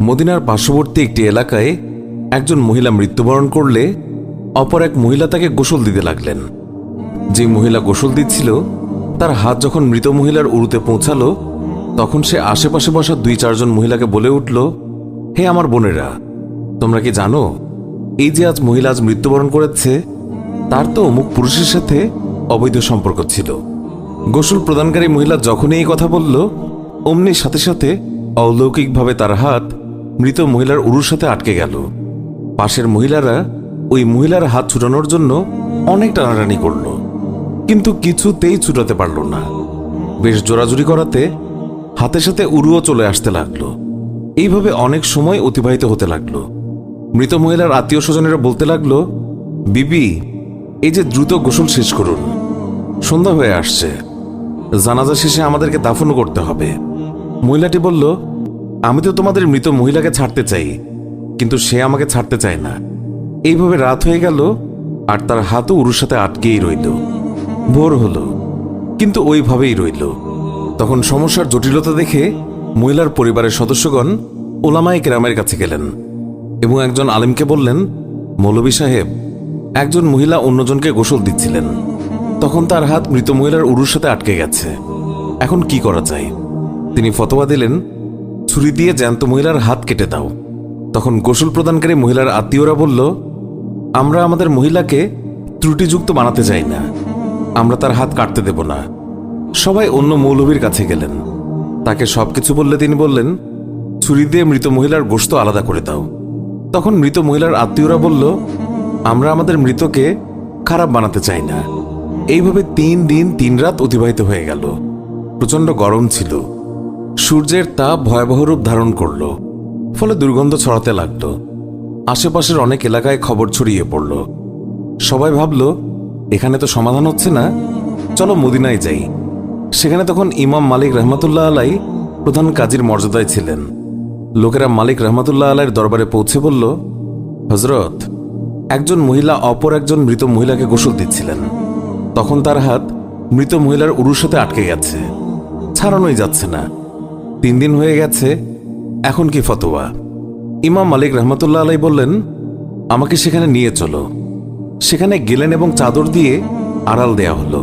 মদিনার পার্শ্ববর্তী একটি এলাকায় একজন মহিলা মৃত্যুবরণ করলে অপর এক মহিলা তাকে গোসল দিতে লাগলেন। যে মহিলা গোসল দিচ্ছিল তার হাত যখন মৃত মহিলার উরুতে পৌঁছালো তখন সে আশেপাশে বসা 2-4 জন মহিলাকে বলে উঠল, হে আমার বোনেরা, তোমরা কি জানো এই যে আজ মহিলা আজ মৃত্যুবরণ করেছে তার তো অমুক পুরুষের সাথে অবৈধ সম্পর্ক ছিল। গোসল প্রদানকারী মহিলা যখনই এই কথা বলল অমনি সাথে সাথে অলৌকিকভাবে তার হাত মৃত মহিলার উরুর সাথে আটকে গেল। পাশের মহিলারা ওই মহিলার হাত ছুটানোর জন্য অনেক টানাটানি করল, কিন্তু কিছুতেই ছুটাতে পারল না। বেশ জোরাজুরি করাতে হাতের সাথে উরুও চলে আসতে লাগলো। এইভাবে অনেক সময় অতিবাহিত হতে লাগলো। মৃত মহিলার আত্মীয় স্বজনেরা বলতে লাগলো, বিবি, এই যে দ্রুত গোসল শেষ করুন, সন্ধ্যা হয়ে আসছে, জানাজা শেষে আমাদেরকে দাফন করতে হবে। মহিলাটি বলল, আমি তো তোমাদের মৃত মহিলাকে ছাড়তে চাই, কিন্তু সে আমাকে ছাড়তে চায় না। এইভাবে রাত হয়ে গেল আর তার হাতও উরুর সাথে আটকেই রইল। ভোর হলো, কিন্তু ওইভাবেই রইল। তখন সমস্যার জটিলতা দেখে মহিলার পরিবারের সদস্যগণ ওলামায়ে কেরামের কাছে গেলেন এবং একজন আলেমকে বললেন, মৌলভী সাহেব, একজন মহিলা অন্যজনকে গোসল দিচ্ছিলেন, তখন তার হাত মৃত মহিলার উরুর সাথে আটকে গেছে, এখন কি করা যায়? তিনি ফতোয়া দিলেন, ছুরি দিয়ে জ্যান্ত মহিলার হাত কেটে দাও। তখন গোসল প্রদানকারী মহিলার আত্মীয়রা বলল, আমরা আমাদের মহিলাকে ত্রুটিযুক্ত বানাতে চাই না, আমরা তার হাত কাটতে দেব না। সবাই অন্য মৌলভীর কাছে গেলেন, তাকে সবকিছু বললে তিনি বললেন, ছুরি দিয়ে মৃত মহিলার গোশত আলাদা করে দাও। তখন মৃত মহিলার আত্মীয়রা বলল, আমরা আমাদের মৃতকে খারাপ বানাতে চাই না। এইভাবে 3 দিন 3 রাত অতিবাহিত হয়ে গেল। প্রচণ্ড গরম ছিল, সূর্যের তাপ ভয়াবহ রূপ ধারণ করল, ফলে দুর্গন্ধ ছড়াতে লাগল। আশেপাশের অনেক এলাকায় খবর ছড়িয়ে পড়ল। সবাই ভাবল, এখানে তো সমাধান হচ্ছে না, চলো মদিনায় যাই। সেখানে তখন ইমাম মালিক রহমতুল্লাহ আলাই প্রধান কাজীর মর্যাদায় ছিলেন। লোকেরা মালিক রহমতুল্লাহ আলাইয়ের দরবারে পৌঁছে বলল, হজরত, একজন মহিলা অপর একজন মৃত মহিলাকে গোসল দিচ্ছিলেন, তখন তার হাত মৃত মহিলার উরুর সাথে আটকে গেছে, ছাড়ানোই যাচ্ছে না। 3 দিন হয়ে গেছে, এখন কি ফতোয়া? ইমাম মালিক রহমতুল্লাহ আলাই বললেন, আমাকে সেখানে নিয়ে চলো। সেখানে গেলেন এবং চাদর দিয়ে আড়াল দেয়া হলো।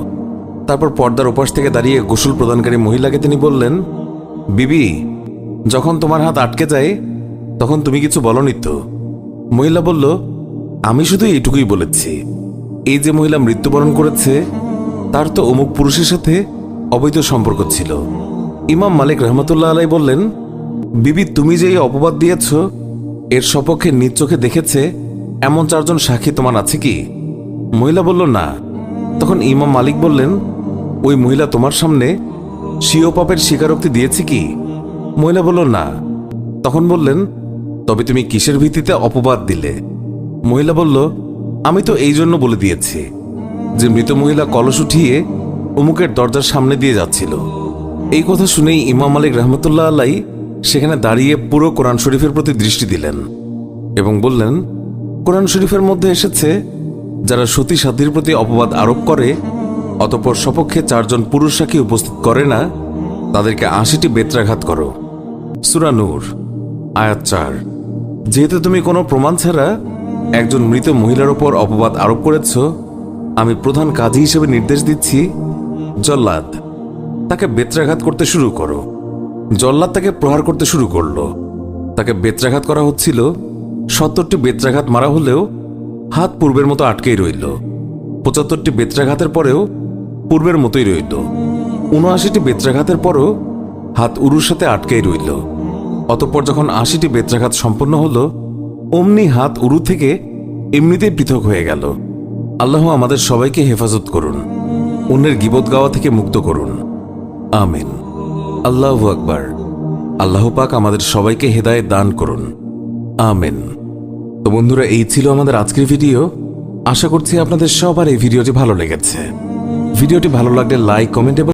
তারপর পর্দার ওপাশ থেকে দাঁড়িয়ে গোসল প্রদানকারী মহিলাকে তিনি বললেন, বিবি, যখন তোমার হাত আটকে যায় তখন তুমি কিছু বলনি তো? মহিলা বলল, আমি শুধু এইটুকুই বলেছি, এই যে মহিলা মৃত্যুবরণ করেছে তার তো অমুক পুরুষের সাথে অবৈধ সম্পর্ক ছিল। ইমাম মালিক রহমতুল্লাহ আলাই বললেন, বিবি, তুমি যে এই অপবাদ দিয়েছ এর সপক্ষে নিজ চোখে দেখেছে এমন 4 জন সাক্ষী তোমার আছে কি? মহিলা বলল, না। তখন ইমাম মালিক বললেন, ওই মহিলা তোমার সামনে স্বীয় পাপের স্বীকারোক্তি দিয়েছে কি? মহিলা বলল, না। তখন বললেন, তবে তুমি কিসের ভিত্তিতে অপবাদ দিলে? মহিলা বলল, আমি তো এই জন্য বলে দিয়েছি যে মৃত মহিলা কলস উঠিয়ে অমুকের দরজার সামনে দিয়ে যাচ্ছিল। এই কথা শুনেই ইমাম মালিক রহমতুল্লাহ আলাই সেখানে দাঁড়িয়ে পুরো কোরআন শরীফের প্রতি দৃষ্টি দিলেন এবং বললেন, কোরআন শরীফের মধ্যে এসেছে, যারা সতী সাধ্যীর প্রতি অপবাদ আরোপ করে অতঃপর সপক্ষে 4 জন পুরুষ সাক্ষী উপস্থিত করে না, তাদেরকে 80টি বেত্রাঘাত করো। সূরা নূর আয়াত 4। যেহেতু তুমি কোনো প্রমাণ ছাড়া একজন মৃত মহিলার ওপর অপবাদ আরোপ করেছ, আমি প্রধান কাজী হিসেবে নির্দেশ দিচ্ছি, জল্লাদ, তাকে বেত্রাঘাত করতে শুরু করো। জল্লাদ তাকে প্রহার করতে শুরু করল। তাকে বেত্রাঘাত করা হচ্ছিল। 70টি বেত্রাঘাত মারা হলেও হাত পূর্বের মতো আটকেই রইল। 75টি বেত্রাঘাতের পরেও পূর্বের মতোই রইল। 79টি বেত্রাঘাতের পরও হাত উরুর সাথে আটকেই রইল। অতঃপর যখন 80টি বেত্রাঘাত সম্পন্ন হল, অমনি হাত উরু থেকে এমনিতেই পৃথক হয়ে গেল। আল্লাহ আমাদের সবাইকে হেফাজত করুন, অন্যের গীবত গাওয়া থেকে মুক্ত করুন, আমিন। আল্লাহু আকবার। আল্লাহ পাক আমাদের সবাইকে হেদায়েত দান করুন, আমিন। তো বন্ধুরা, এই ছিল আমাদের আজকের ভিডিও। আশা করছি আপনাদের সবার এই ভিডিওটি ভালো লেগেছে। ভিডিওটি ভালো লাগলে লাইক, কমেন্ট এবং